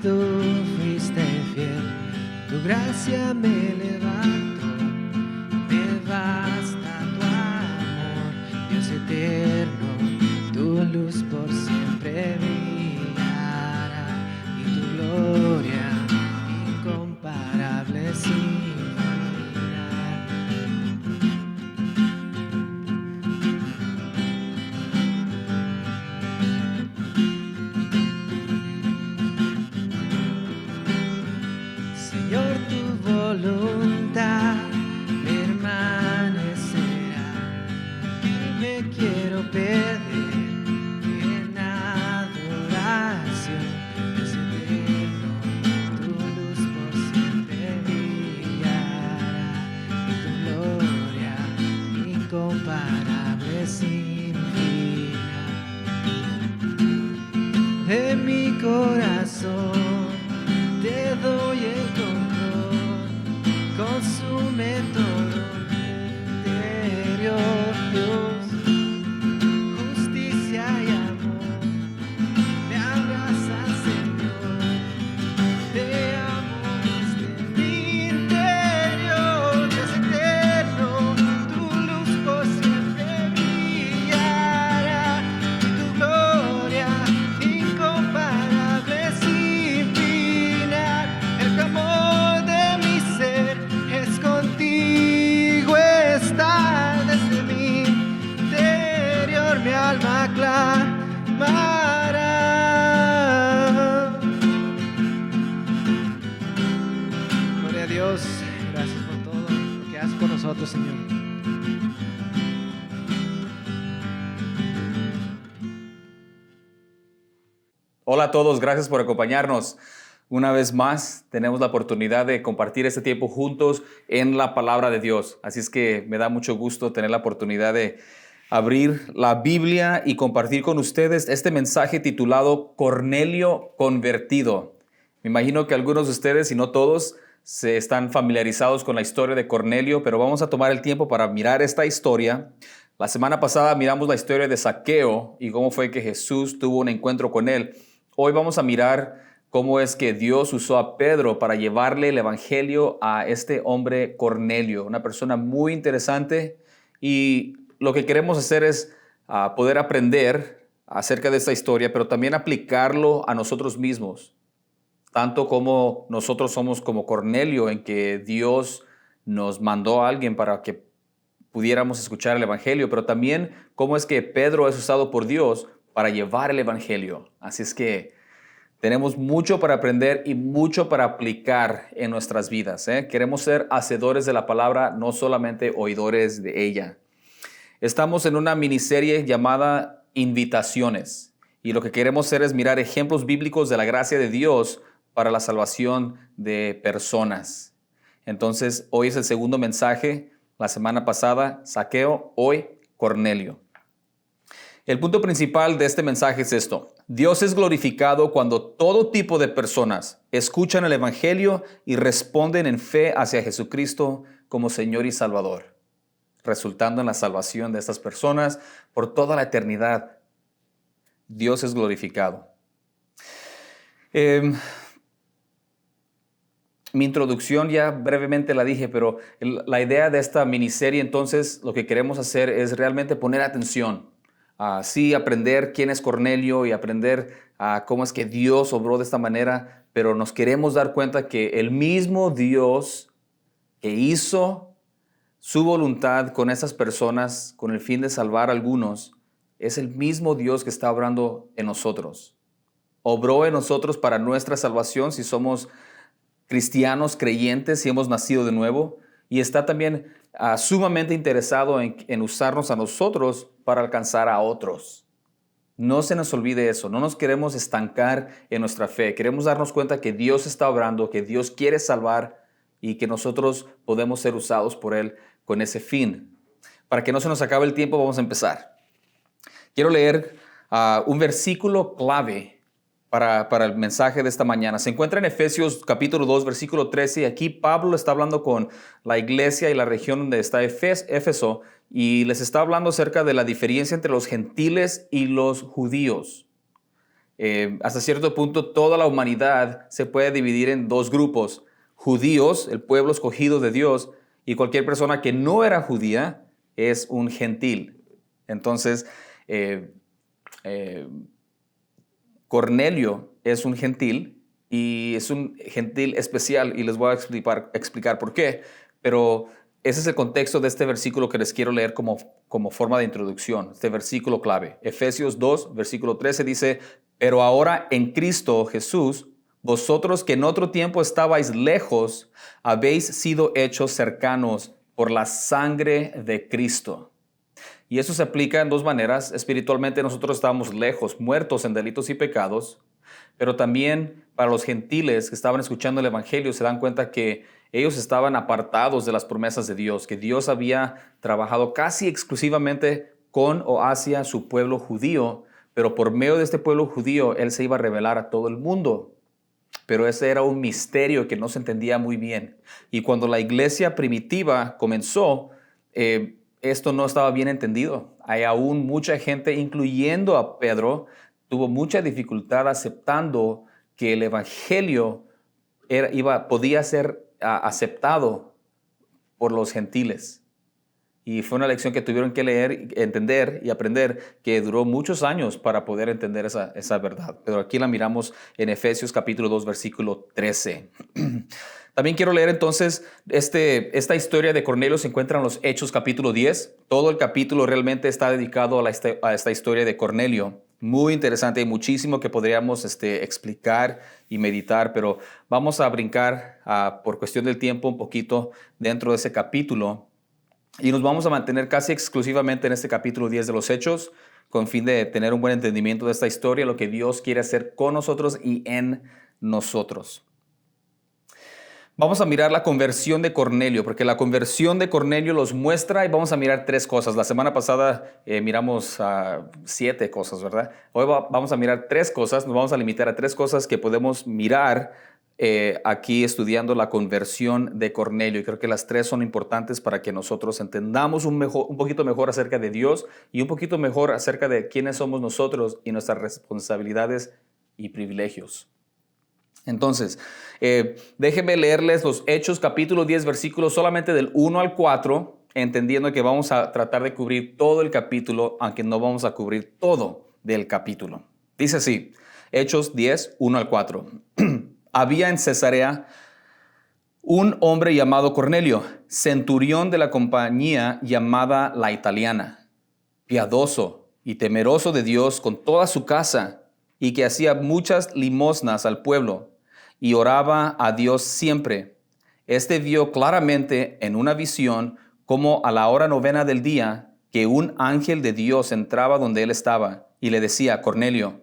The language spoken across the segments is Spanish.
Tú fuiste fiel, tu gracia me levantó, me basta tu amor, Dios eterno, tu luz por siempre brillará y tu gloria incomparable sin final. Señor, tu voluntad permanecerá y me quiero perder en adoración. Dios eterno, tu luz por siempre brillará y tu gloria incomparable sin final. De mi corazón te doy el control, consume todo mi interior, Dios, justicia y amor, me abraza, Señor, te amo desde mi interior, Dios eterno, tu luz por siempre brillará, y tu gloria incomparable sin final. El clamor de mi ser es contigo estar, desde mi interior mi alma clamará. Gloria a Dios, gracias por todo lo que haces por nosotros, Señor. Hola a todos, gracias por acompañarnos. Una vez más, tenemos la oportunidad de compartir este tiempo juntos en la palabra de Dios. Así es que me da mucho gusto tener la oportunidad de abrir la Biblia y compartir con ustedes este mensaje titulado Cornelio convertido. Me imagino que algunos de ustedes, si no todos, se están familiarizados con la historia de Cornelio, pero vamos a tomar el tiempo para mirar esta historia. La semana pasada miramos la historia de Zaqueo y cómo fue que Jesús tuvo un encuentro con él. Hoy vamos a mirar cómo es que Dios usó a Pedro para llevarle el evangelio a este hombre Cornelio, una persona muy interesante, y lo que queremos hacer es poder aprender acerca de esta historia, pero también aplicarlo a nosotros mismos, tanto como nosotros somos como Cornelio, en que Dios nos mandó a alguien para que pudiéramos escuchar el evangelio, pero también cómo es que Pedro es usado por Dios para llevar el evangelio. Así es que tenemos mucho para aprender y mucho para aplicar en nuestras vidas, ¿eh? Queremos ser hacedores de la palabra, no solamente oidores de ella. Estamos en una miniserie llamada Invitaciones, y lo que queremos hacer es mirar ejemplos bíblicos de la gracia de Dios para la salvación de personas. Entonces, hoy es el segundo mensaje. La semana pasada, Zaqueo, hoy, Cornelio. El punto principal de este mensaje es esto: Dios es glorificado cuando todo tipo de personas escuchan el evangelio y responden en fe hacia Jesucristo como Señor y Salvador, resultando en la salvación de estas personas por toda la eternidad. Dios es glorificado. Mi introducción ya brevemente la dije, pero la idea de esta miniserie, entonces, lo que queremos hacer es realmente poner atención. Sí, aprender quién es Cornelio y aprender cómo es que Dios obró de esta manera, pero nos queremos dar cuenta que el mismo Dios que hizo su voluntad con esas personas con el fin de salvar a algunos, es el mismo Dios que está obrando en nosotros. Obró en nosotros para nuestra salvación si somos cristianos, creyentes, si hemos nacido de nuevo, y está también sumamente interesado en usarnos a nosotros para alcanzar a otros. No se nos olvide eso, no nos queremos estancar en nuestra fe, queremos darnos cuenta que Dios está obrando, que Dios quiere salvar y que nosotros podemos ser usados por Él con ese fin. Para que no se nos acabe el tiempo, vamos a empezar. Quiero leer un versículo clave para el mensaje de esta mañana. Se encuentra en Efesios capítulo 2, versículo 13. Y aquí Pablo está hablando con la iglesia y la región donde está Éfeso, y les está hablando acerca de la diferencia entre los gentiles y los judíos. hasta cierto punto toda la humanidad se puede dividir en dos grupos: judíos, el pueblo escogido de Dios, y cualquier persona que no era judía es un gentil. Entonces, Cornelio es un gentil y es un gentil especial, y les voy a explicar por qué. Pero ese es el contexto de este versículo que les quiero leer como forma de introducción, este versículo clave. Efesios 2, versículo 13 dice: pero ahora en Cristo Jesús, vosotros que en otro tiempo estabais lejos, habéis sido hechos cercanos por la sangre de Cristo. Y eso se aplica en dos maneras. Espiritualmente nosotros estábamos lejos, muertos en delitos y pecados, pero también para los gentiles que estaban escuchando el evangelio se dan cuenta que ellos estaban apartados de las promesas de Dios, que Dios había trabajado casi exclusivamente con o hacia su pueblo judío, pero por medio de este pueblo judío Él se iba a revelar a todo el mundo. Pero ese era un misterio que no se entendía muy bien. Y cuando la iglesia primitiva comenzó, esto no estaba bien entendido. Hay aún mucha gente, incluyendo a Pedro, tuvo mucha dificultad aceptando que el evangelio podía ser aceptado por los gentiles. Y fue una lección que tuvieron que leer, entender y aprender, que duró muchos años para poder entender esa verdad. Pero aquí la miramos en Efesios capítulo 2, versículo 13. También quiero leer entonces esta historia de Cornelio. Se encuentra en los Hechos capítulo 10. Todo el capítulo realmente está dedicado a esta historia de Cornelio. Muy interesante, hay muchísimo que podríamos explicar y meditar, pero vamos a brincar por cuestión del tiempo un poquito dentro de ese capítulo. Y nos vamos a mantener casi exclusivamente en este capítulo 10 de los Hechos, con fin de tener un buen entendimiento de esta historia, lo que Dios quiere hacer con nosotros y en nosotros. Vamos a mirar la conversión de Cornelio, porque la conversión de Cornelio los muestra, y vamos a mirar tres cosas. La semana pasada miramos 7 cosas, ¿verdad? Hoy vamos a mirar 3 cosas, nos vamos a limitar a 3 cosas que podemos mirar aquí estudiando la conversión de Cornelio. Y creo que las 3 son importantes para que nosotros entendamos un poquito mejor acerca de Dios y un poquito mejor acerca de quiénes somos nosotros y nuestras responsabilidades y privilegios. Entonces, déjenme leerles los Hechos capítulo 10 versículos solamente del 1 al 4, entendiendo que vamos a tratar de cubrir todo el capítulo, aunque no vamos a cubrir todo del capítulo. Dice así, Hechos 10, 1 al 4. Había en Cesarea un hombre llamado Cornelio, centurión de la compañía llamada La Italiana, piadoso y temeroso de Dios con toda su casa, y que hacía muchas limosnas al pueblo y oraba a Dios siempre. Este vio claramente en una visión como a la hora 9 del día que un ángel de Dios entraba donde él estaba y le decía: Cornelio.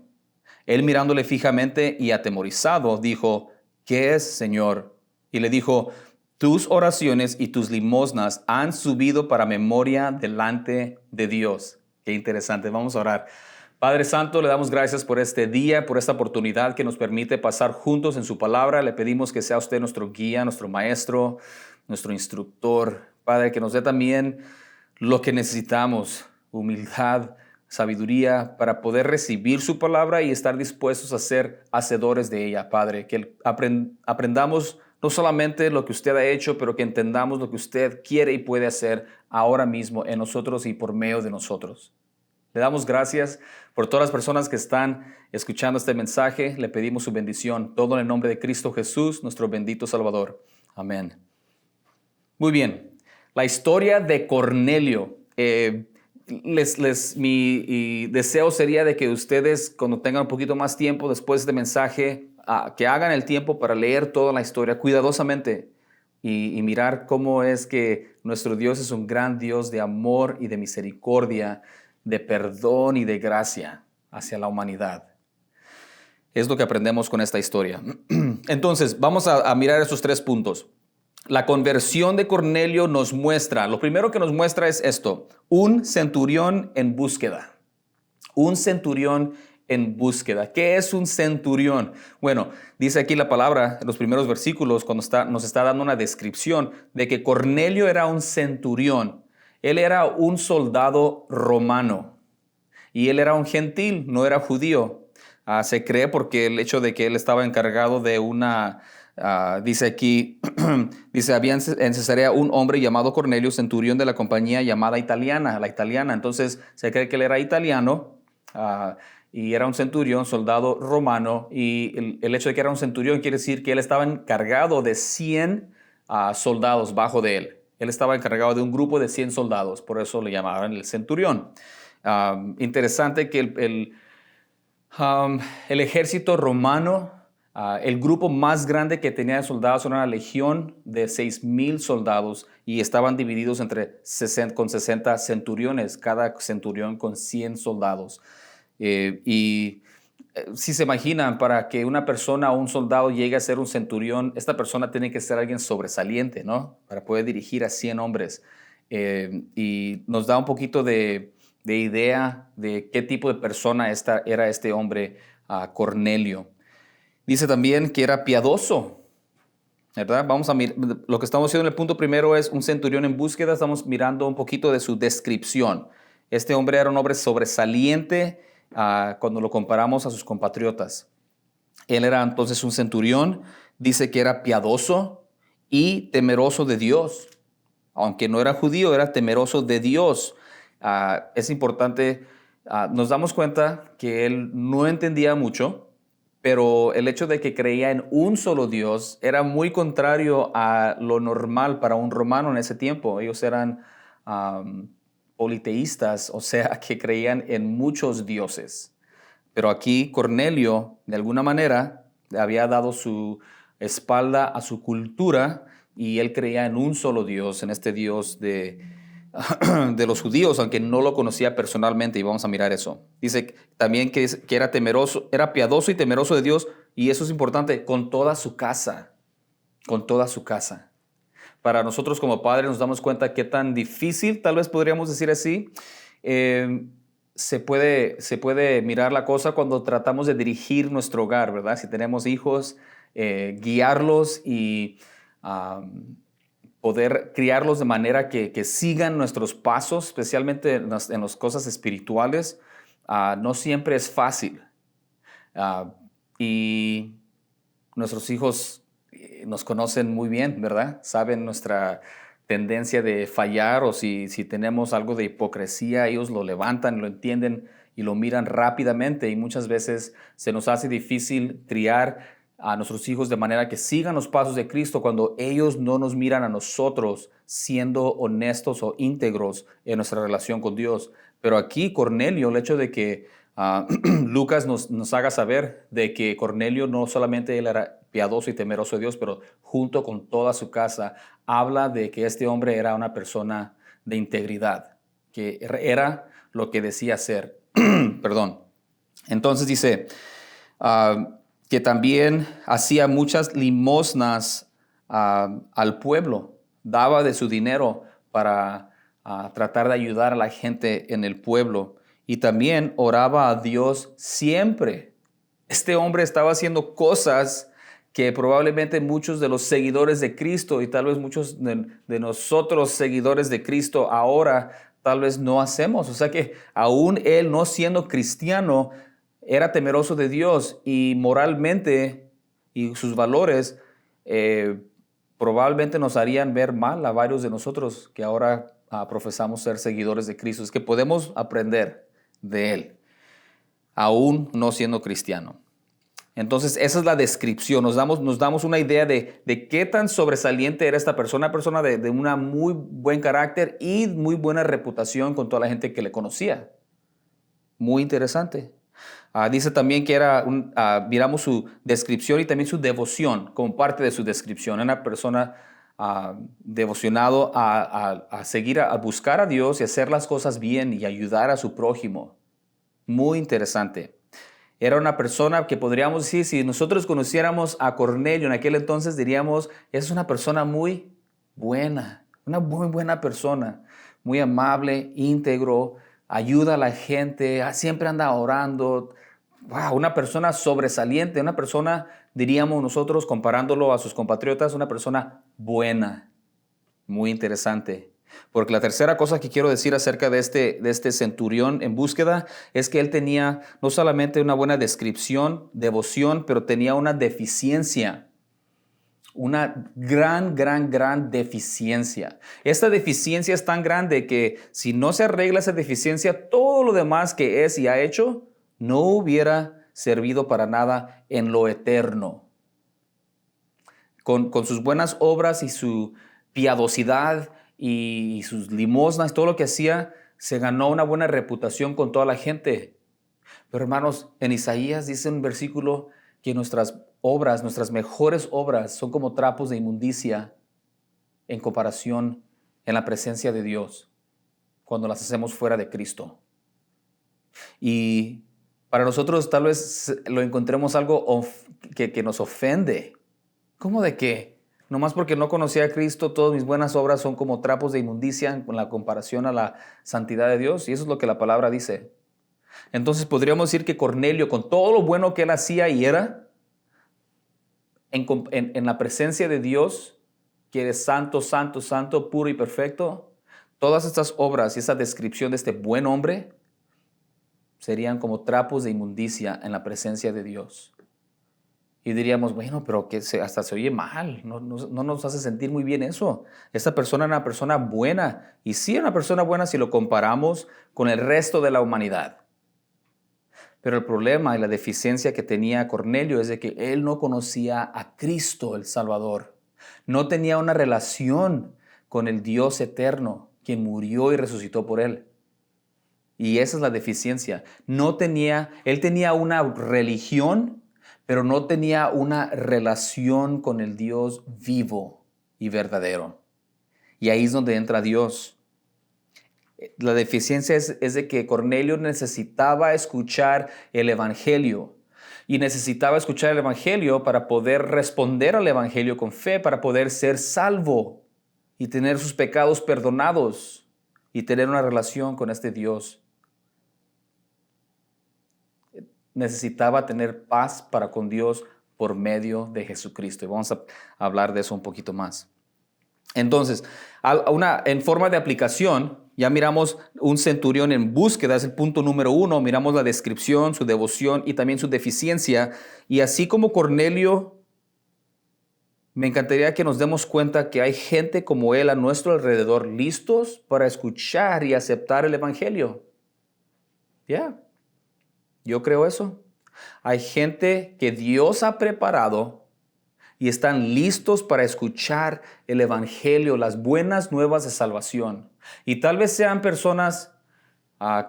Él, mirándole fijamente y atemorizado, dijo: ¿qué es, Señor? Y le dijo: tus oraciones y tus limosnas han subido para memoria delante de Dios. Qué interesante. Vamos a orar. Padre Santo, le damos gracias por este día, por esta oportunidad que nos permite pasar juntos en su palabra. Le pedimos que sea usted nuestro guía, nuestro maestro, nuestro instructor. Padre, que nos dé también lo que necesitamos: humildad, sabiduría, para poder recibir su palabra y estar dispuestos a ser hacedores de ella. Padre, que aprendamos no solamente lo que usted ha hecho, pero que entendamos lo que usted quiere y puede hacer ahora mismo en nosotros y por medio de nosotros. Le damos gracias por todas las personas que están escuchando este mensaje. Le pedimos su bendición. Todo en el nombre de Cristo Jesús, nuestro bendito Salvador. Amén. Muy bien. La historia de Cornelio. Mi deseo sería de que ustedes, cuando tengan un poquito más tiempo después de este mensaje, que hagan el tiempo para leer toda la historia cuidadosamente y mirar cómo es que nuestro Dios es un gran Dios de amor y de misericordia, de perdón y de gracia hacia la humanidad. Es lo que aprendemos con esta historia. Entonces, vamos a mirar estos 3 puntos. La conversión de Cornelio nos muestra, lo primero que nos muestra es esto: un centurión en búsqueda. Un centurión en búsqueda. ¿Qué es un centurión? Bueno, dice aquí la palabra en los primeros versículos, cuando nos está dando una descripción de que Cornelio era un centurión. Él era un soldado romano y él era un gentil, no era judío. Se cree porque el hecho de que él estaba encargado de una, dice aquí, dice, había en Cesarea un hombre llamado Cornelio, centurión de la compañía llamada italiana, la italiana. Entonces se cree que él era italiano y era un centurión, soldado romano. Y el hecho de que era un centurión quiere decir que él estaba encargado de 100 soldados bajo de él. Él estaba encargado de un grupo de 100 soldados, por eso le llamaban el centurión. Interesante que el ejército romano, el grupo más grande que tenía de soldados era una legión de 6,000 soldados y estaban divididos con 60 centuriones, cada centurión con 100 soldados. Si se imaginan, para que una persona o un soldado llegue a ser un centurión, esta persona tiene que ser alguien sobresaliente, ¿no? Para poder dirigir a 100 hombres. Y nos da un poquito de idea de qué tipo de persona era este hombre, Cornelio. Dice también que era piadoso, ¿verdad? Vamos a mirar, lo que estamos haciendo en el punto primero es un centurión en búsqueda. Estamos mirando un poquito de su descripción. Este hombre era un hombre sobresaliente cuando lo comparamos a sus compatriotas. Él era entonces un centurión, dice que era piadoso y temeroso de Dios. Aunque no era judío, era temeroso de Dios. Es importante, nos damos cuenta que él no entendía mucho, pero el hecho de que creía en un solo Dios era muy contrario a lo normal para un romano en ese tiempo. Ellos eran politeístas, o sea, que creían en muchos dioses. Pero aquí Cornelio, de alguna manera, había dado su espalda a su cultura y él creía en un solo Dios, en este Dios de los judíos, aunque no lo conocía personalmente, y vamos a mirar eso. Dice también que era temeroso, era piadoso y temeroso de Dios, y eso es importante, con toda su casa, con toda su casa. Para nosotros como padres nos damos cuenta qué tan difícil, tal vez podríamos decir así, se puede mirar la cosa cuando tratamos de dirigir nuestro hogar, ¿verdad? Si tenemos hijos, guiarlos y poder criarlos de manera que sigan nuestros pasos, especialmente en las cosas espirituales, no siempre es fácil. Y nuestros hijos nos conocen muy bien, ¿verdad? Saben nuestra tendencia de fallar, o si tenemos algo de hipocresía, ellos lo levantan, lo entienden y lo miran rápidamente, y muchas veces se nos hace difícil criar a nuestros hijos de manera que sigan los pasos de Cristo cuando ellos no nos miran a nosotros siendo honestos o íntegros en nuestra relación con Dios. Pero aquí Cornelio, el hecho de que Lucas nos haga saber de que Cornelio no solamente él era piadoso y temeroso de Dios, pero junto con toda su casa, habla de que este hombre era una persona de integridad, que era lo que decía ser. Perdón. Entonces dice que también hacía muchas limosnas al pueblo, daba de su dinero para tratar de ayudar a la gente en el pueblo, y también oraba a Dios siempre. Este hombre estaba haciendo cosas que probablemente muchos de los seguidores de Cristo y tal vez muchos de nosotros seguidores de Cristo ahora tal vez no hacemos. O sea que aún él, no siendo cristiano, era temeroso de Dios, y moralmente y sus valores probablemente nos harían ver mal a varios de nosotros que ahora profesamos ser seguidores de Cristo. Es que podemos aprender de él, aún no siendo cristiano. Entonces, esa es la descripción. Nos damos una idea de qué tan sobresaliente era esta persona, de una muy buen carácter y muy buena reputación con toda la gente que le conocía. Muy interesante. Dice también que miramos su descripción y también su devoción como parte de su descripción. Era una persona devocionado a seguir, a buscar a Dios y hacer las cosas bien y ayudar a su prójimo. Muy interesante. Era una persona que podríamos decir, si nosotros conociéramos a Cornelio en aquel entonces, diríamos, es una persona muy buena, una muy buena persona, muy amable, íntegro, ayuda a la gente, siempre anda orando. Wow, una persona sobresaliente, una persona, diríamos nosotros, comparándolo a sus compatriotas, una persona buena. Muy interesante. Porque la tercera cosa que quiero decir acerca de este centurión en búsqueda es que él tenía no solamente una buena descripción, devoción, pero tenía una deficiencia. Una gran deficiencia. Esta deficiencia es tan grande que si no se arregla esa deficiencia, todo lo demás que es y ha hecho no hubiera servido para nada en lo eterno. Con sus buenas obras y su piadosidad y sus limosnas, todo lo que hacía, se ganó una buena reputación con toda la gente. Pero hermanos, en Isaías dice un versículo que nuestras obras, nuestras mejores obras, son como trapos de inmundicia en comparación en la presencia de Dios cuando las hacemos fuera de Cristo. Y para nosotros tal vez lo encontremos algo que nos ofende. ¿Cómo de qué? Nomás porque no conocía a Cristo, todas mis buenas obras son como trapos de inmundicia en la comparación a la santidad de Dios. Y eso es lo que la palabra dice. Entonces podríamos decir que Cornelio, con todo lo bueno que él hacía y era, en la presencia de Dios, que eres santo, santo, santo, puro y perfecto, todas estas obras y esa descripción de este buen hombre serían como trapos de inmundicia en la presencia de Dios. Y diríamos, bueno, pero que hasta se oye mal, no nos hace sentir muy bien eso. Esta persona era una persona buena, y sí era una persona buena si lo comparamos con el resto de la humanidad. Pero el problema y la deficiencia que tenía Cornelio es de que él no conocía a Cristo el Salvador. No tenía una relación con el Dios eterno, quien murió y resucitó por él. Y esa es la deficiencia. Él tenía una religión, pero no tenía una relación con el Dios vivo y verdadero. Y ahí es donde entra Dios. La deficiencia es de que Cornelio necesitaba escuchar el Evangelio. Y necesitaba escuchar el Evangelio para poder responder al Evangelio con fe, para poder ser salvo y tener sus pecados perdonados y tener una relación con este Dios. Necesitaba tener paz para con Dios por medio de Jesucristo. Y vamos a hablar de eso un poquito más. Entonces, en forma de aplicación, ya miramos un centurión en búsqueda, es el punto número 1. Miramos la descripción, su devoción y también su deficiencia. Y así como Cornelio, me encantaría que nos demos cuenta que hay gente como él a nuestro alrededor listos para escuchar y aceptar el Evangelio. ¿Ya? Yo creo eso. Hay gente que Dios ha preparado y están listos para escuchar el Evangelio, las buenas nuevas de salvación. Y tal vez sean personas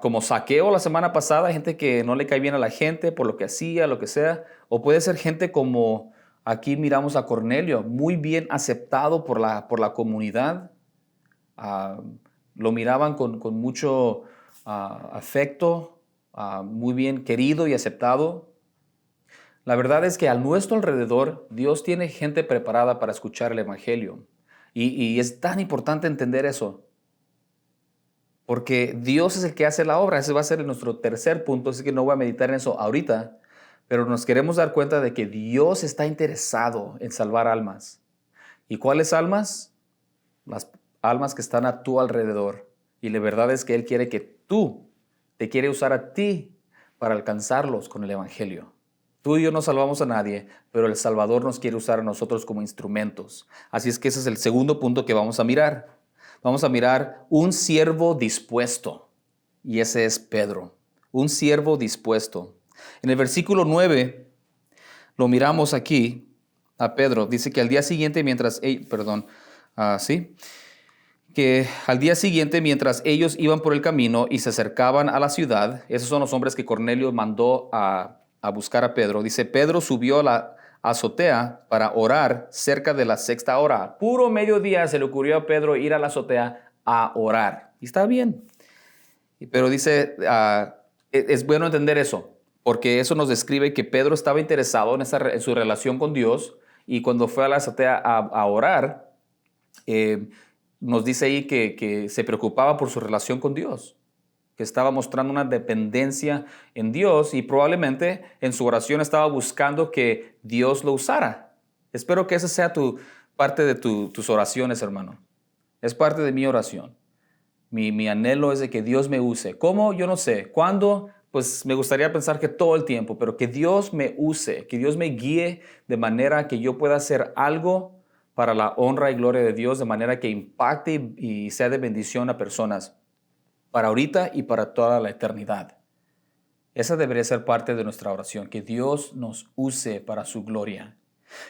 como Zaqueo la semana pasada, gente que no le cae bien a la gente por lo que hacía, lo que sea. O puede ser gente como aquí miramos a Cornelio, muy bien aceptado por la comunidad. Lo miraban con mucho afecto. Muy bien querido y aceptado. La verdad es que a nuestro alrededor Dios tiene gente preparada para escuchar el Evangelio. Y es tan importante entender eso. Porque Dios es el que hace la obra. Ese va a ser nuestro tercer punto, así que no voy a meditar en eso ahorita. Pero nos queremos dar cuenta de que Dios está interesado en salvar almas. ¿Y cuáles almas? Las almas que están a tu alrededor. Y la verdad es que Él quiere que tú te quiere usar a ti para alcanzarlos con el Evangelio. Tú y yo no salvamos a nadie, pero el Salvador nos quiere usar a nosotros como instrumentos. Así es que ese es el segundo punto que vamos a mirar. Vamos a mirar un siervo dispuesto. Y ese es Pedro. Un siervo dispuesto. En el versículo 9 lo miramos aquí a Pedro. Dice que al día siguiente que al día siguiente, mientras ellos iban por el camino y se acercaban a la ciudad, esos son los hombres que Cornelio mandó a buscar a Pedro. Dice, Pedro subió a la azotea para orar cerca de la 6ª hora. Puro mediodía se le ocurrió a Pedro ir a la azotea a orar. Y está bien. Pero dice, es bueno entender eso, porque eso nos describe que Pedro estaba interesado en su relación con Dios, y cuando fue a la azotea a orar, nos dice ahí que se preocupaba por su relación con Dios, que estaba mostrando una dependencia en Dios y probablemente en su oración estaba buscando que Dios lo usara. Espero que esa sea parte de tus oraciones, hermano. Es parte de mi oración. Mi anhelo es de que Dios me use. ¿Cómo? Yo no sé. ¿Cuándo? Pues me gustaría pensar que todo el tiempo, pero que Dios me use, que Dios me guíe de manera que yo pueda hacer algo para la honra y gloria de Dios, de manera que impacte y sea de bendición a personas, para ahorita y para toda la eternidad. Esa debería ser parte de nuestra oración, que Dios nos use para su gloria.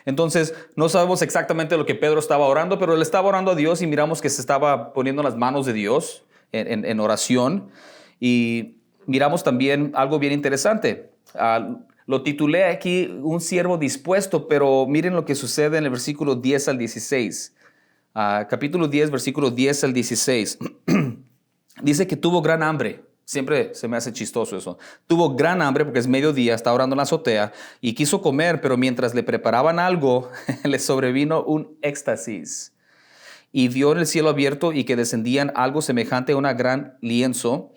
Entonces, no sabemos exactamente lo que Pedro estaba orando, pero él estaba orando a Dios y miramos que se estaba poniendo en las manos de Dios en oración. Y miramos también algo bien interesante. Lo titulé aquí un siervo dispuesto, pero miren lo que sucede en el versículo 10 al 16. Capítulo 10, versículo 10 al 16. Dice que tuvo gran hambre. Siempre se me hace chistoso eso. Tuvo gran hambre porque es mediodía, está orando en la azotea y quiso comer, pero mientras le preparaban algo, le sobrevino un éxtasis. Y vio en el cielo abierto y que descendían algo semejante a un gran lienzo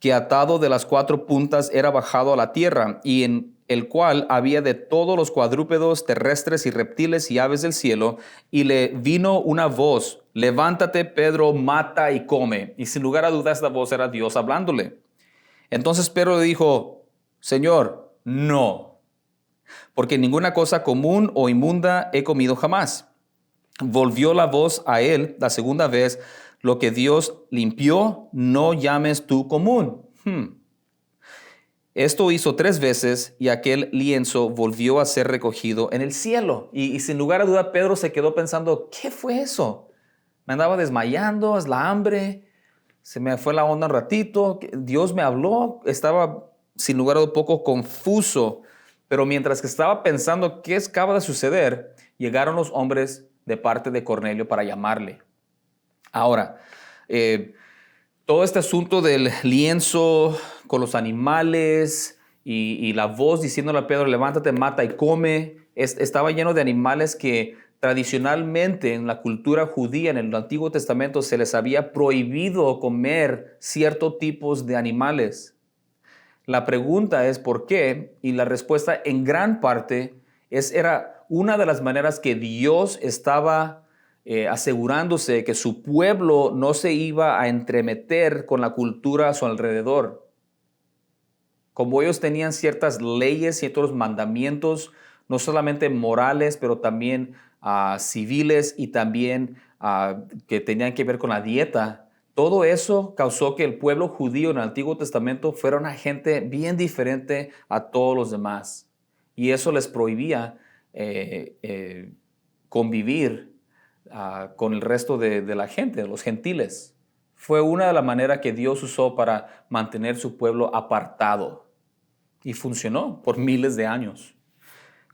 que atado de las 4 puntas era bajado a la tierra y en el cual había de todos los cuadrúpedos terrestres y reptiles y aves del cielo, y le vino una voz: levántate, Pedro, mata y come. Y sin lugar a dudas la voz era Dios hablándole. Entonces Pedro le dijo: Señor, no, porque ninguna cosa común o inmunda he comido jamás. Volvió la voz a él la segunda vez: lo que Dios limpió, no llames tú común. Esto hizo 3 veces y aquel lienzo volvió a ser recogido en el cielo. Y sin lugar a duda Pedro se quedó pensando: ¿qué fue eso? Me andaba desmayando, es la hambre, se me fue la onda un ratito, Dios me habló. Estaba sin lugar a duda un poco confuso, pero mientras que estaba pensando qué acaba de suceder, llegaron los hombres de parte de Cornelio para llamarle. Ahora, todo este asunto del lienzo con los animales y la voz diciéndole a Pedro: levántate, mata y come, estaba lleno de animales que tradicionalmente en la cultura judía, en el Antiguo Testamento, se les había prohibido comer ciertos tipos de animales. La pregunta es ¿por qué? Y la respuesta en gran parte era una de las maneras que Dios estaba asegurándose que su pueblo no se iba a entremeter con la cultura a su alrededor. Como ellos tenían ciertas leyes, ciertos mandamientos, no solamente morales, pero también civiles y también que tenían que ver con la dieta. Todo eso causó que el pueblo judío en el Antiguo Testamento fuera una gente bien diferente a todos los demás. Y eso les prohibía convivir con el resto de la gente, los gentiles. Fue una de las maneras que Dios usó para mantener su pueblo apartado. Y funcionó por miles de años.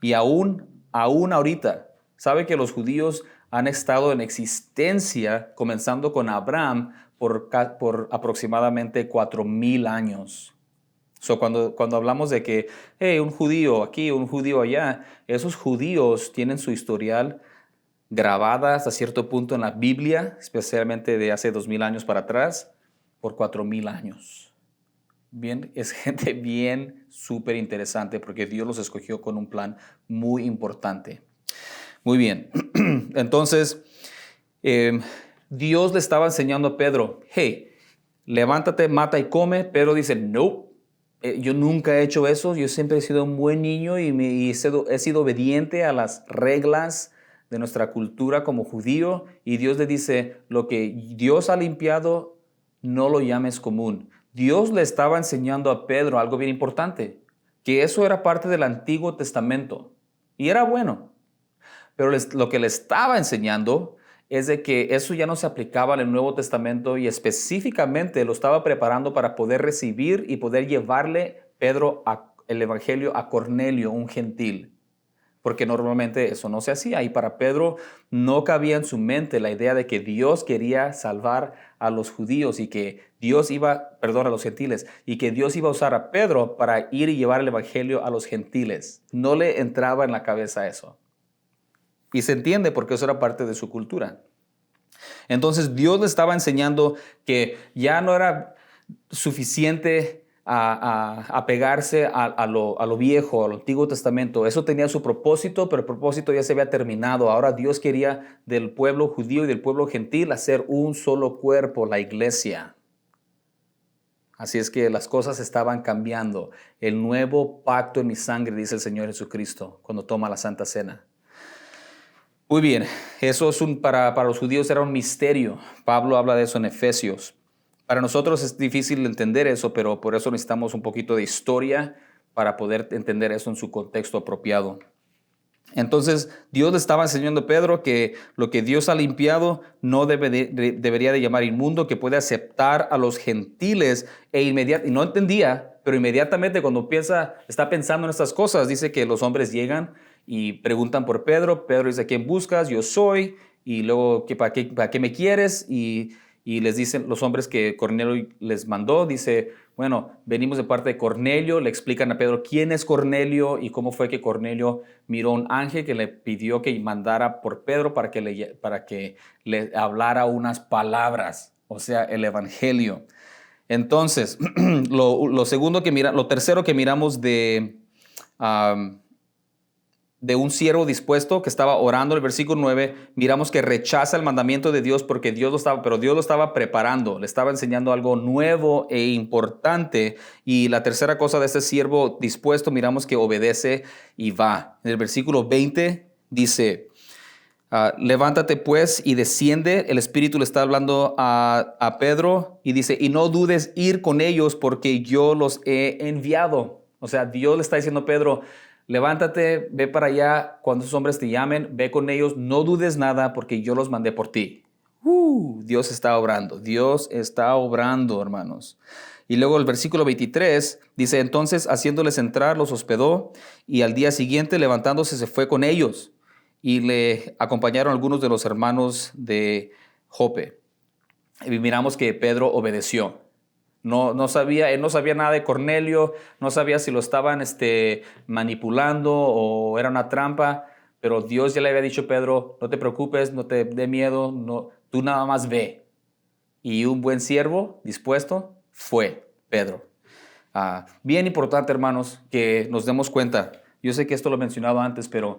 Y aún ahorita, ¿sabe que los judíos han estado en existencia, comenzando con Abraham, por aproximadamente 4,000 años? Cuando hablamos de que un judío aquí, un judío allá, esos judíos tienen su historial grabada hasta cierto punto en la Biblia, especialmente de hace 2,000 años para atrás, por 4,000 años. Bien, es gente bien súper interesante porque Dios los escogió con un plan muy importante. Muy bien, entonces Dios le estaba enseñando a Pedro: hey, levántate, mata y come. Pedro dice: no, yo nunca he hecho eso, yo siempre he sido un buen niño y he sido obediente a las reglas de nuestra cultura como judío. Y Dios le dice: lo que Dios ha limpiado, no lo llames común. Dios le estaba enseñando a Pedro algo bien importante, que eso era parte del Antiguo Testamento y era bueno. Pero lo que le estaba enseñando es de que eso ya no se aplicaba en el Nuevo Testamento y específicamente lo estaba preparando para poder recibir y poder llevarle Pedro el Evangelio a Cornelio, un gentil. Porque normalmente eso no se hacía. Y para Pedro no cabía en su mente la idea de que Dios quería salvar a los judíos y que a los gentiles, y que Dios iba a usar a Pedro para ir y llevar el evangelio a los gentiles. No le entraba en la cabeza eso. Y se entiende porque eso era parte de su cultura. Entonces Dios le estaba enseñando que ya no era suficiente apegarse a lo viejo, al Antiguo Testamento. Eso tenía su propósito, pero el propósito ya se había terminado. Ahora Dios quería del pueblo judío y del pueblo gentil hacer un solo cuerpo, la iglesia. Así es que las cosas estaban cambiando. El nuevo pacto en mi sangre, dice el Señor Jesucristo, cuando toma la Santa Cena. Muy bien, eso es para los judíos era un misterio. Pablo habla de eso en Efesios. Para nosotros es difícil entender eso, pero por eso necesitamos un poquito de historia para poder entender eso en su contexto apropiado. Entonces, Dios le estaba enseñando a Pedro que lo que Dios ha limpiado no debería de llamar inmundo, que puede aceptar a los gentiles y no entendía, pero inmediatamente cuando está pensando en estas cosas, dice que los hombres llegan y preguntan por Pedro. Pedro dice, ¿a quién buscas? Yo soy. Y luego, ¿para qué me quieres? Y les dicen los hombres que Cornelio les mandó, dice, bueno, venimos de parte de Cornelio. Le explican a Pedro quién es Cornelio y cómo fue que Cornelio miró a un ángel que le pidió que mandara por Pedro para que le hablara unas palabras, o sea, el evangelio. Entonces, lo tercero que miramos de un siervo dispuesto que estaba orando, el versículo 9, miramos que rechaza el mandamiento de Dios porque Dios lo estaba preparando, le estaba enseñando algo nuevo e importante. Y la tercera cosa de este siervo dispuesto, miramos que obedece y va. En el versículo 20 dice, levántate pues y desciende. El Espíritu le está hablando a Pedro y dice, y no dudes ir con ellos porque yo los he enviado. O sea, Dios le está diciendo a Pedro, levántate, ve para allá, cuando esos hombres te llamen, ve con ellos, no dudes nada porque yo los mandé por ti. Dios está obrando, hermanos. Y luego el versículo 23 dice, entonces haciéndoles entrar, los hospedó y al día siguiente levantándose se fue con ellos y le acompañaron algunos de los hermanos de Jope. Y miramos que Pedro obedeció. Él no sabía nada de Cornelio, no sabía si lo estaban manipulando o era una trampa, pero Dios ya le había dicho a Pedro, no te preocupes, no te dé miedo, no, tú nada más ve. Y un buen siervo dispuesto fue Pedro. Bien importante, hermanos, que nos demos cuenta. Yo sé que esto lo he mencionado antes, pero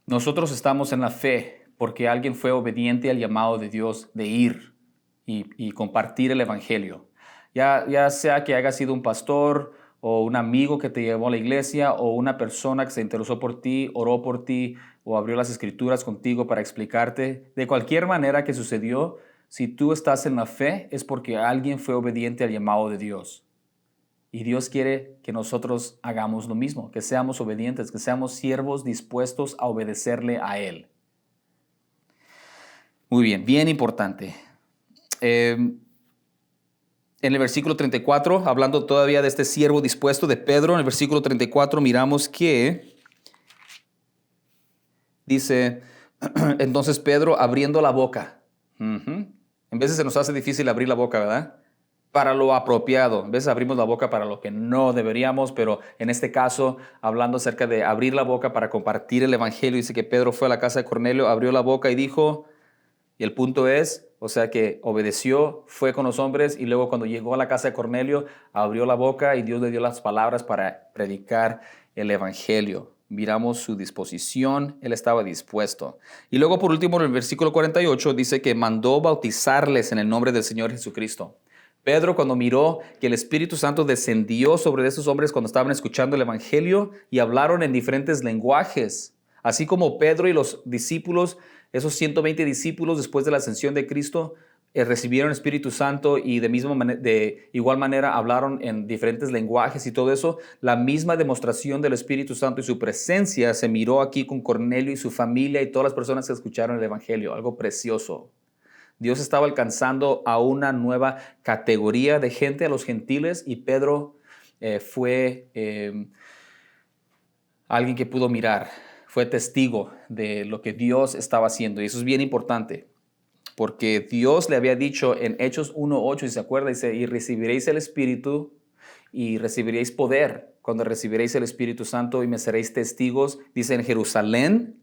nosotros estamos en la fe porque alguien fue obediente al llamado de Dios de ir y compartir el evangelio. Ya sea que haya sido un pastor o un amigo que te llevó a la iglesia o una persona que se interesó por ti, oró por ti o abrió las escrituras contigo para explicarte. De cualquier manera que sucedió, si tú estás en la fe es porque alguien fue obediente al llamado de Dios. Y Dios quiere que nosotros hagamos lo mismo, que seamos obedientes, que seamos siervos dispuestos a obedecerle a Él. Muy bien, bien importante. En el versículo 34, hablando todavía de este siervo dispuesto de Pedro, en el versículo 34 miramos que dice, entonces Pedro abriendo la boca. En veces se nos hace difícil abrir la boca, ¿verdad? Para lo apropiado. A veces abrimos la boca para lo que no deberíamos, pero en este caso, hablando acerca de abrir la boca para compartir el evangelio, dice que Pedro fue a la casa de Cornelio, abrió la boca y dijo, y el punto es, o sea que obedeció, fue con los hombres y luego cuando llegó a la casa de Cornelio, abrió la boca y Dios le dio las palabras para predicar el evangelio. Miramos su disposición, él estaba dispuesto. Y luego por último en el versículo 48 dice que mandó bautizarles en el nombre del Señor Jesucristo. Pedro cuando miró que el Espíritu Santo descendió sobre esos hombres cuando estaban escuchando el evangelio y hablaron en diferentes lenguajes, así como Pedro y los discípulos, esos 120 discípulos después de la ascensión de Cristo, recibieron el Espíritu Santo y de igual manera hablaron en diferentes lenguajes y todo eso. La misma demostración del Espíritu Santo y su presencia se miró aquí con Cornelio y su familia y todas las personas que escucharon el evangelio. Algo precioso. Dios estaba alcanzando a una nueva categoría de gente, a los gentiles, y Pedro fue alguien que pudo mirar, fue testigo de lo que Dios estaba haciendo. Y eso es bien importante, porque Dios le había dicho en Hechos 1:8, si se acuerda, dice, y recibiréis el Espíritu y recibiréis poder cuando recibiréis el Espíritu Santo y me seréis testigos, dice, en Jerusalén,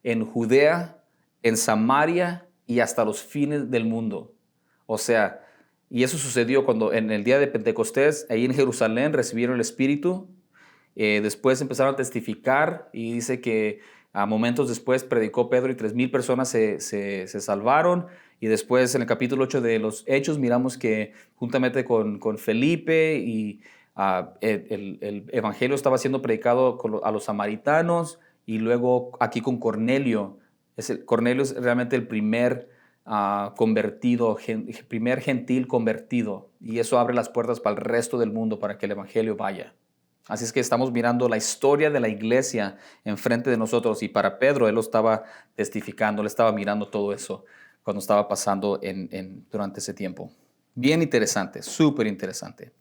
en Judea, en Samaria y hasta los fines del mundo. O sea, Y eso sucedió cuando en el día de Pentecostés, ahí en Jerusalén, recibieron el Espíritu. Después empezaron a testificar y dice que a momentos después predicó Pedro y 3,000 personas se salvaron. Y después en el capítulo 8 de los Hechos miramos que juntamente con Felipe y el evangelio estaba siendo predicado a los samaritanos, y luego aquí con Cornelio. Cornelio es realmente el primer convertido, primer gentil convertido, y eso abre las puertas para el resto del mundo para que el evangelio vaya. Así es que estamos mirando la historia de la iglesia enfrente de nosotros, y para Pedro, él lo estaba testificando, él estaba mirando todo eso cuando estaba pasando durante ese tiempo. Bien interesante, súper interesante.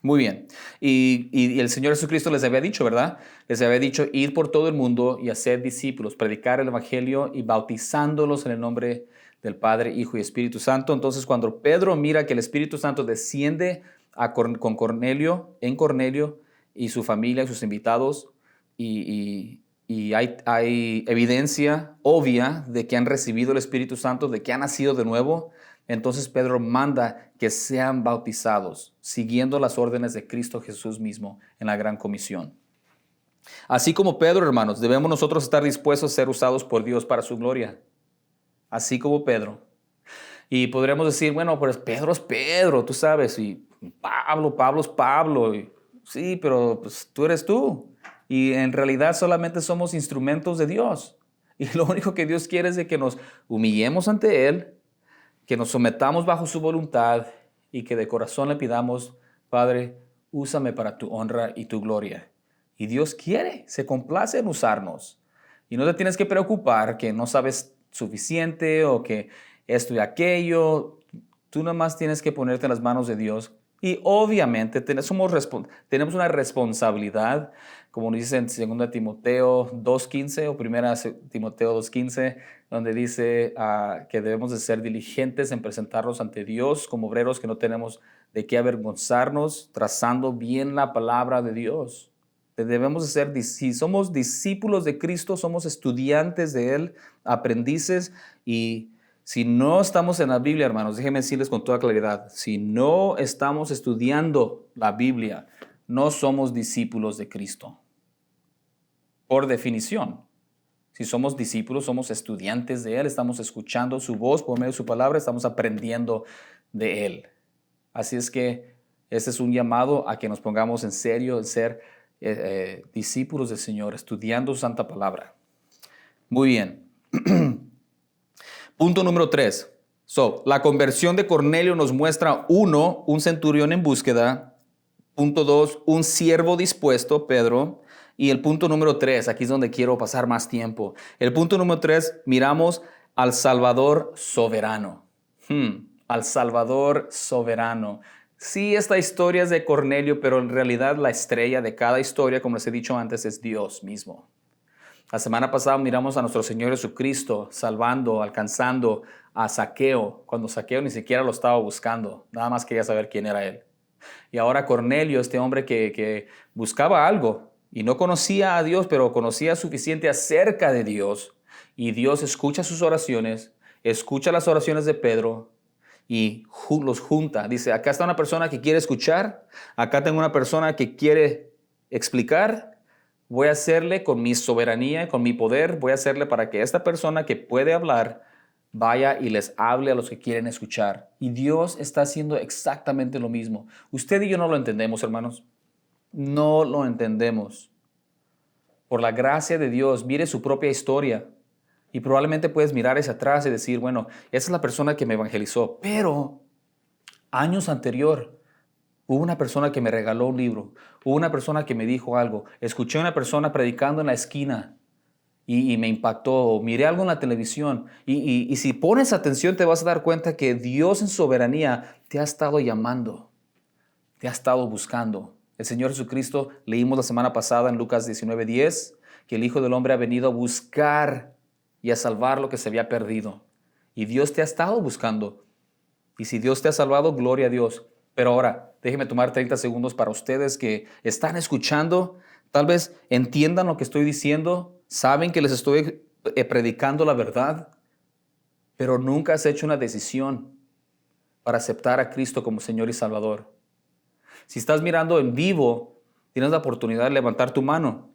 Muy bien. Y el Señor Jesucristo les había dicho, ¿verdad? Les había dicho, ir por todo el mundo y hacer discípulos, predicar el evangelio y bautizándolos en el nombre del Padre, Hijo y Espíritu Santo. Entonces, cuando Pedro mira que el Espíritu Santo desciende con Cornelio, en Cornelio y su familia y sus invitados, y hay evidencia obvia de que han recibido el Espíritu Santo, de que han nacido de nuevo, entonces Pedro manda que sean bautizados, siguiendo las órdenes de Cristo Jesús mismo en la gran comisión. Así como Pedro, hermanos, debemos nosotros estar dispuestos a ser usados por Dios para su gloria. Así como Pedro. Y podríamos decir, bueno, pues Pedro es Pedro, tú sabes, y Pablo es Pablo. Sí, pero pues tú eres tú. Y en realidad solamente somos instrumentos de Dios. Y lo único que Dios quiere es de que nos humillemos ante Él, que nos sometamos bajo su voluntad y que de corazón le pidamos, Padre, úsame para tu honra y tu gloria. Y Dios quiere, se complace en usarnos. Y no te tienes que preocupar que no sabes suficiente o que esto y aquello. Tú nada más tienes que ponerte en las manos de Dios. Y obviamente tenemos una responsabilidad, como nos dice en 2 Timoteo 2.15 o 1 Timoteo 2.15, donde dice que debemos de ser diligentes en presentarnos ante Dios como obreros que no tenemos de qué avergonzarnos, trazando bien la palabra de Dios. Debemos de ser, si somos discípulos de Cristo, somos estudiantes de Él, aprendices. Y si no estamos en la Biblia, hermanos, déjenme decirles con toda claridad, si no estamos estudiando la Biblia, no somos discípulos de Cristo. Por definición, si somos discípulos, somos estudiantes de Él, estamos escuchando su voz por medio de su palabra, estamos aprendiendo de Él. Así es que este es un llamado a que nos pongamos en serio en ser discípulos del Señor, estudiando su santa palabra. Muy bien. Punto número 3. La conversión de Cornelio nos muestra, 1, un centurión en búsqueda. Punto 2, un siervo dispuesto, Pedro. Y el punto número 3, aquí es donde quiero pasar más tiempo. El punto número 3, miramos al Salvador soberano. Al Salvador soberano. Sí, esta historia es de Cornelio, pero en realidad la estrella de cada historia, como les he dicho antes, es Dios mismo. La semana pasada miramos a nuestro Señor Jesucristo salvando, alcanzando a Zaqueo, cuando Zaqueo ni siquiera lo estaba buscando, nada más quería saber quién era él. Y ahora Cornelio, este hombre que buscaba algo y no conocía a Dios, pero conocía suficiente acerca de Dios, y Dios escucha sus oraciones, escucha las oraciones de Pedro y los junta. Dice, acá está una persona que quiere escuchar, acá tengo una persona que quiere explicar. Voy a hacerle con mi soberanía, con mi poder, voy a hacerle para que esta persona que puede hablar vaya y les hable a los que quieren escuchar. Y Dios está haciendo exactamente lo mismo. Usted y yo no lo entendemos, hermanos. No lo entendemos. Por la gracia de Dios, mire su propia historia. Y probablemente puedes mirar hacia atrás y decir, bueno, esa es la persona que me evangelizó. Pero años anterior, hubo una persona que me regaló un libro, hubo una persona que me dijo algo, escuché a una persona predicando en la esquina y me impactó, miré algo en la televisión y si pones atención te vas a dar cuenta que Dios en soberanía te ha estado llamando, te ha estado buscando. El Señor Jesucristo, leímos la semana pasada en Lucas 19:10, que el Hijo del Hombre ha venido a buscar y a salvar lo que se había perdido. Y Dios te ha estado buscando. Y si Dios te ha salvado, gloria a Dios. Pero ahora, déjenme tomar 30 segundos para ustedes que están escuchando. Tal vez entiendan lo que estoy diciendo, saben que les estoy predicando la verdad, pero nunca has hecho una decisión para aceptar a Cristo como Señor y Salvador? Si estás mirando en vivo, tienes la oportunidad de levantar tu mano.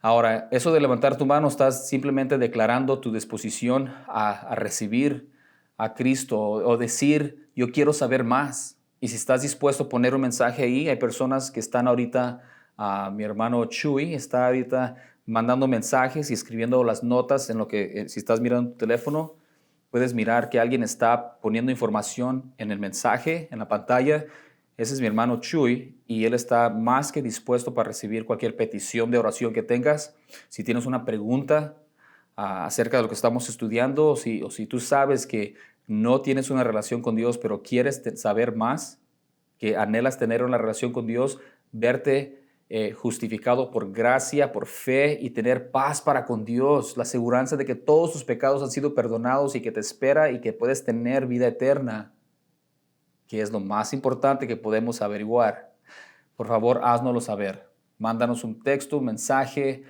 Ahora, eso de levantar tu mano, estás simplemente declarando tu disposición a recibir a Cristo o decir, yo quiero saber más. Y si estás dispuesto a poner un mensaje ahí, hay personas que están ahorita, mi hermano Chuy está ahorita mandando mensajes y escribiendo las notas en lo que, si estás mirando tu teléfono, puedes mirar que alguien está poniendo información en el mensaje, en la pantalla. Ese es mi hermano Chuy y él está más que dispuesto para recibir cualquier petición de oración que tengas. Si tienes una pregunta acerca de lo que estamos estudiando o si tú sabes que no tienes una relación con Dios, pero quieres saber más, que anhelas tener una relación con Dios, verte justificado por gracia, por fe y tener paz para con Dios, la seguridad de que todos tus pecados han sido perdonados y que te espera y que puedes tener vida eterna, que es lo más importante que podemos averiguar. Por favor, háznoslo saber. Mándanos un texto, un mensaje,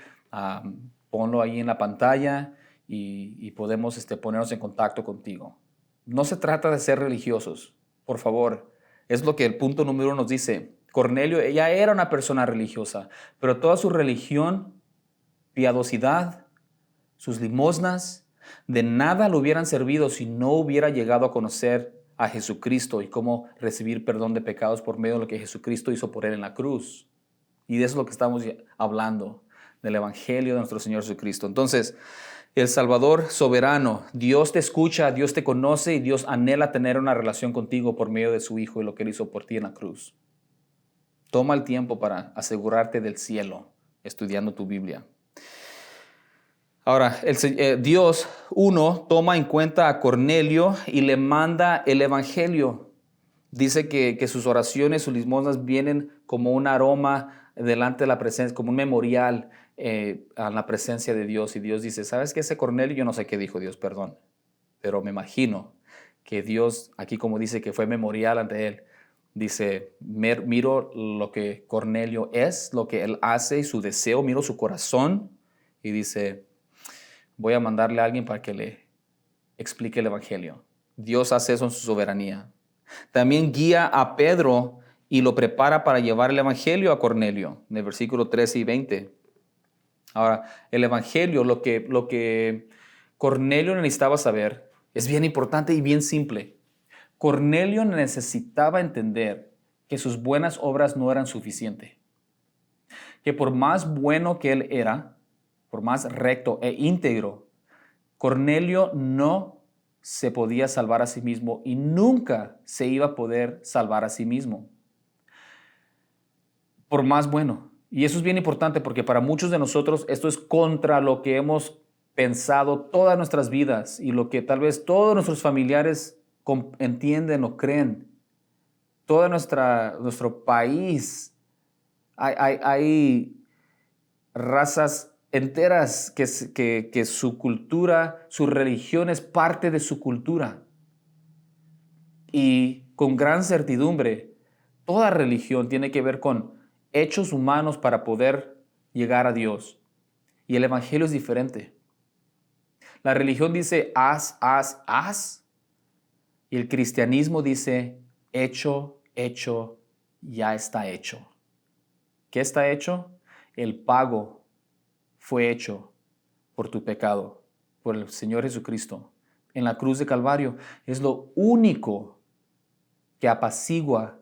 ponlo ahí en la pantalla y podemos ponernos en contacto contigo. No se trata de ser religiosos, por favor. Es lo que el punto número 1 nos dice. Cornelio, ella era una persona religiosa, pero toda su religión, piadosidad, sus limosnas, de nada le hubieran servido si no hubiera llegado a conocer a Jesucristo y cómo recibir perdón de pecados por medio de lo que Jesucristo hizo por él en la cruz. Y de eso es lo que estamos hablando, del Evangelio de nuestro Señor Jesucristo. Entonces, el Salvador soberano, Dios te escucha, Dios te conoce y Dios anhela tener una relación contigo por medio de su Hijo y lo que él hizo por ti en la cruz. Toma el tiempo para asegurarte del cielo, estudiando tu Biblia. Ahora, Dios, toma en cuenta a Cornelio y le manda el Evangelio. Dice que sus oraciones, sus limosnas vienen como un aroma delante de la presencia, como un memorial a la presencia de Dios. Y Dios dice, ¿sabes qué? Ese Cornelio, yo no sé qué dijo Dios, perdón, pero me imagino que Dios, aquí como dice que fue memorial ante él, dice, miro lo que Cornelio es, lo que él hace y su deseo, miro su corazón y dice, voy a mandarle a alguien para que le explique el Evangelio. Dios hace eso en su soberanía. También guía a Pedro y lo prepara para llevar el Evangelio a Cornelio, en el versículo 13 y 20. Ahora, el Evangelio, lo que Cornelio necesitaba saber, es bien importante y bien simple. Cornelio necesitaba entender que sus buenas obras no eran suficientes. Que por más bueno que él era, por más recto e íntegro, Cornelio no se podía salvar a sí mismo y nunca se iba a poder salvar a sí mismo. Por más bueno. Y eso es bien importante porque para muchos de nosotros esto es contra lo que hemos pensado todas nuestras vidas y lo que tal vez todos nuestros familiares entienden o creen. Todo nuestro país hay razas enteras que su cultura, su religión es parte de su cultura. Y con gran certidumbre, toda religión tiene que ver con hechos humanos para poder llegar a Dios. Y el Evangelio es diferente. La religión dice haz, haz, haz. Y el cristianismo dice hecho, hecho, ya está hecho. ¿Qué está hecho? El pago fue hecho por tu pecado, por el Señor Jesucristo. En la cruz de Calvario es lo único que apacigua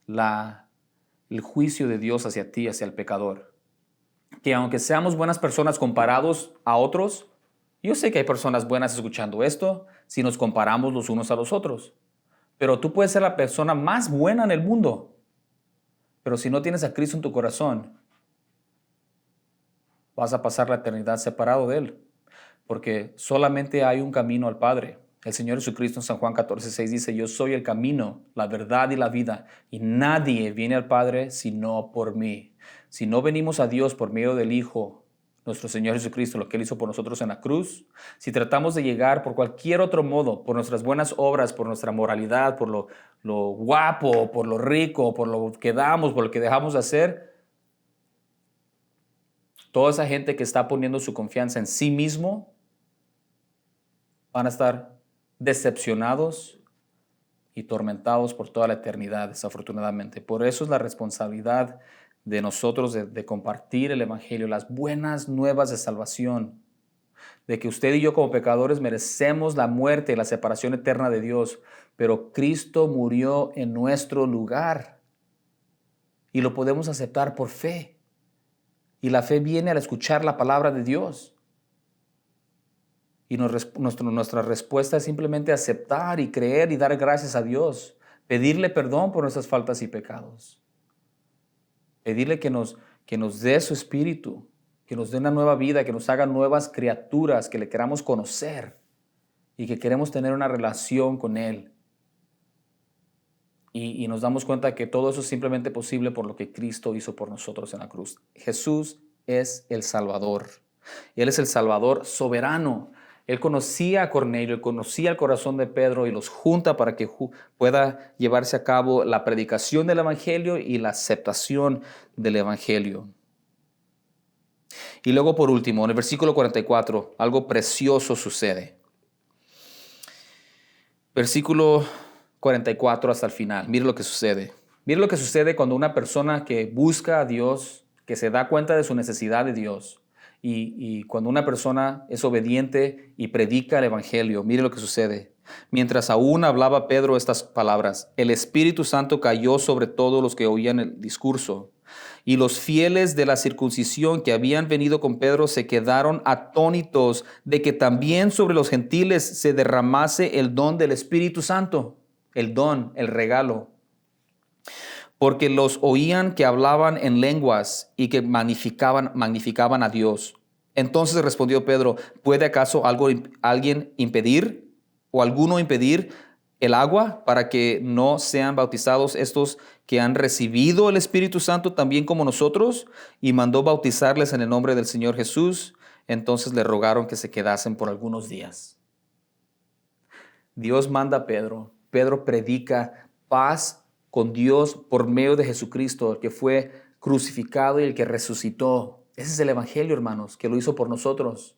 el juicio de Dios hacia ti, hacia el pecador. Que aunque seamos buenas personas comparados a otros, yo sé que hay personas buenas escuchando esto si nos comparamos los unos a los otros. Pero tú puedes ser la persona más buena en el mundo. Pero si no tienes a Cristo en tu corazón, vas a pasar la eternidad separado de Él. Porque solamente hay un camino al Padre. El Señor Jesucristo en San Juan 14:6 dice, yo soy el camino, la verdad y la vida, y nadie viene al Padre sino por mí. Si no venimos a Dios por medio del Hijo, nuestro Señor Jesucristo, lo que Él hizo por nosotros en la cruz, si tratamos de llegar por cualquier otro modo, por nuestras buenas obras, por nuestra moralidad, por lo guapo, por lo rico, por lo que damos, por lo que dejamos de hacer, toda esa gente que está poniendo su confianza en sí mismo van a estar decepcionados y tormentados por toda la eternidad, desafortunadamente. Por eso es la responsabilidad de nosotros de compartir el Evangelio, las buenas nuevas de salvación, de que usted y yo como pecadores merecemos la muerte y la separación eterna de Dios, pero Cristo murió en nuestro lugar y lo podemos aceptar por fe. Y la fe viene al escuchar la palabra de Dios. Y nuestra respuesta es simplemente aceptar y creer y dar gracias a Dios, pedirle perdón por nuestras faltas y pecados, pedirle que nos dé su espíritu, que nos dé una nueva vida, que nos haga nuevas criaturas, que le queramos conocer y que queremos tener una relación con Él. Y nos damos cuenta que todo eso es simplemente posible por lo que Cristo hizo por nosotros en la cruz. Jesús es el Salvador. Él es el Salvador soberano. Él conocía a Cornelio, él conocía el corazón de Pedro y los junta para que pueda llevarse a cabo la predicación del Evangelio y la aceptación del Evangelio. Y luego por último, en el versículo 44, algo precioso sucede. Versículo 44 hasta el final. Mire lo que sucede. Mire lo que sucede cuando una persona que busca a Dios, que se da cuenta de su necesidad de Dios, y cuando una persona es obediente y predica el Evangelio, mire lo que sucede. Mientras aún hablaba Pedro estas palabras, el Espíritu Santo cayó sobre todos los que oían el discurso. Y los fieles de la circuncisión que habían venido con Pedro se quedaron atónitos de que también sobre los gentiles se derramase el don del Espíritu Santo. El don, el regalo. Porque los oían que hablaban en lenguas y que magnificaban a Dios. Entonces respondió Pedro, ¿puede acaso alguien impedir o alguno impedir el agua para que no sean bautizados estos que han recibido el Espíritu Santo también como nosotros? Y mandó bautizarles en el nombre del Señor Jesús. Entonces le rogaron que se quedasen por algunos días. Dios manda a Pedro. Pedro predica paz con Dios por medio de Jesucristo, el que fue crucificado y el que resucitó. Ese es el Evangelio, hermanos, que lo hizo por nosotros.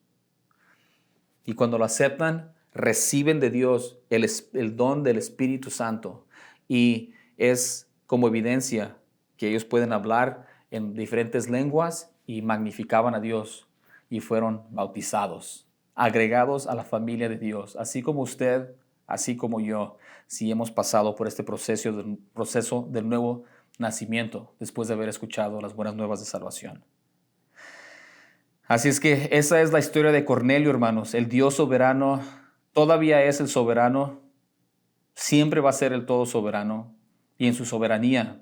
Y cuando lo aceptan, reciben de Dios el don del Espíritu Santo. Y es como evidencia que ellos pueden hablar en diferentes lenguas y magnificaban a Dios y fueron bautizados, agregados a la familia de Dios, así como usted, así como yo, si hemos pasado por este proceso del nuevo nacimiento después de haber escuchado las buenas nuevas de salvación. Así es que esa es la historia de Cornelio, hermanos. El Dios soberano todavía es el soberano, siempre va a ser el todo soberano, y en su soberanía,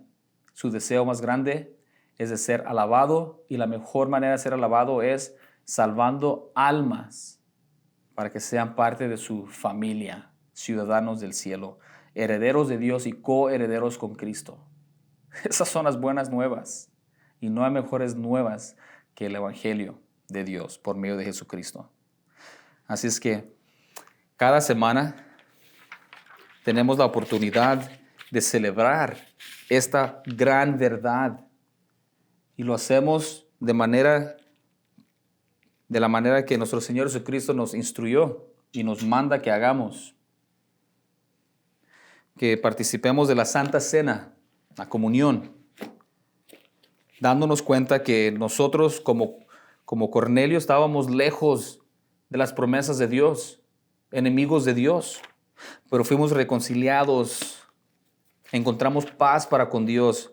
su deseo más grande es de ser alabado, y la mejor manera de ser alabado es salvando almas para que sean parte de su familia, ciudadanos del cielo, herederos de Dios y coherederos con Cristo. Esas son las buenas nuevas, y no hay mejores nuevas que el Evangelio de Dios por medio de Jesucristo. Así es que cada semana tenemos la oportunidad de celebrar esta gran verdad, y lo hacemos de la manera que nuestro Señor Jesucristo nos instruyó y nos manda que hagamos. Que participemos de la Santa Cena, la comunión, dándonos cuenta que nosotros como Cornelio estábamos lejos de las promesas de Dios, enemigos de Dios, pero fuimos reconciliados, encontramos paz para con Dios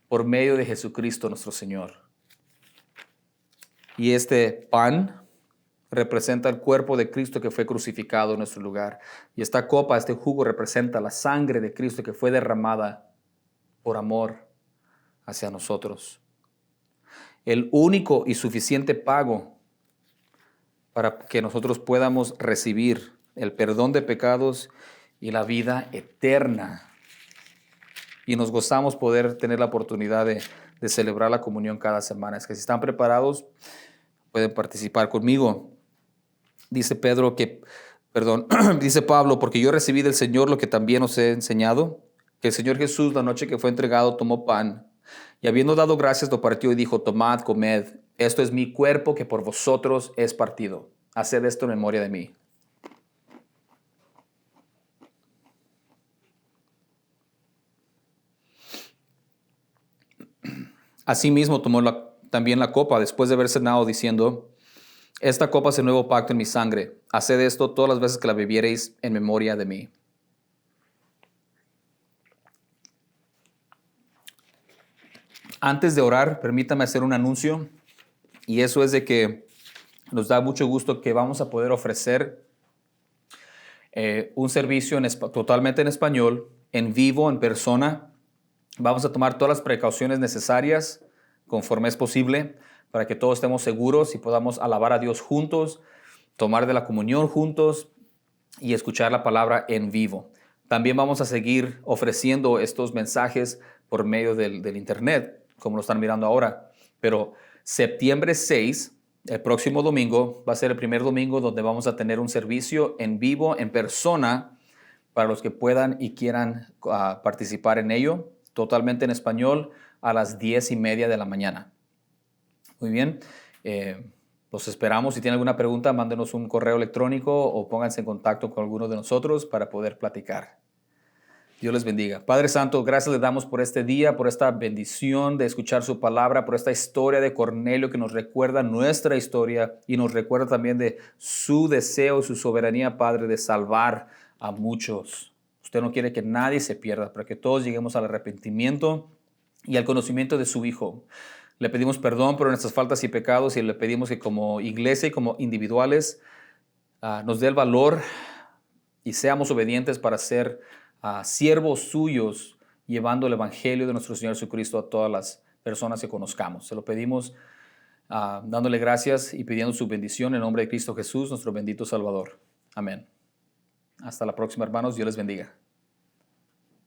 por medio de Jesucristo nuestro Señor. Y este pan representa el cuerpo de Cristo que fue crucificado en nuestro lugar. Y esta copa, este jugo, representa la sangre de Cristo que fue derramada por amor hacia nosotros. El único y suficiente pago para que nosotros podamos recibir el perdón de pecados y la vida eterna. Y nos gozamos poder tener la oportunidad de celebrar la comunión cada semana. Es que si están preparados, pueden participar conmigo. Dice dice Pablo, porque yo recibí del Señor lo que también os he enseñado, que el Señor Jesús, la noche que fue entregado, tomó pan, y habiendo dado gracias, lo partió y dijo, tomad, comed, esto es mi cuerpo que por vosotros es partido. Haced esto en memoria de mí. Asimismo tomó también la copa después de haber cenado, diciendo: Esta copa es el nuevo pacto en mi sangre. Haced esto todas las veces que la bebiereis en memoria de mí. Antes de orar, permítame hacer un anuncio, y eso es de que nos da mucho gusto que vamos a poder ofrecer un servicio totalmente en español, en vivo, en persona. Vamos a tomar todas las precauciones necesarias conforme es posible para que todos estemos seguros y podamos alabar a Dios juntos, tomar de la comunión juntos y escuchar la palabra en vivo. También vamos a seguir ofreciendo estos mensajes por medio del internet, como lo están mirando ahora. Pero septiembre 6, el próximo domingo, va a ser el primer domingo donde vamos a tener un servicio en vivo, en persona, para los que puedan y quieran participar en ello, totalmente en español, a las 10:30 de la mañana. Muy bien. Los esperamos. Si tienen alguna pregunta, mándenos un correo electrónico o pónganse en contacto con alguno de nosotros para poder platicar. Dios les bendiga. Padre Santo, gracias le damos por este día, por esta bendición de escuchar su palabra, por esta historia de Cornelio que nos recuerda nuestra historia y nos recuerda también de su deseo y su soberanía, Padre, de salvar a muchos. Usted no quiere que nadie se pierda, para que todos lleguemos al arrepentimiento y al conocimiento de su Hijo. Le pedimos perdón por nuestras faltas y pecados y le pedimos que como iglesia y como individuales nos dé el valor y seamos obedientes para ser siervos suyos, llevando el evangelio de nuestro Señor Jesucristo a todas las personas que conozcamos. Se lo pedimos dándole gracias y pidiendo su bendición en nombre de Cristo Jesús, nuestro bendito Salvador. Amén. Hasta la próxima, hermanos. Dios les bendiga.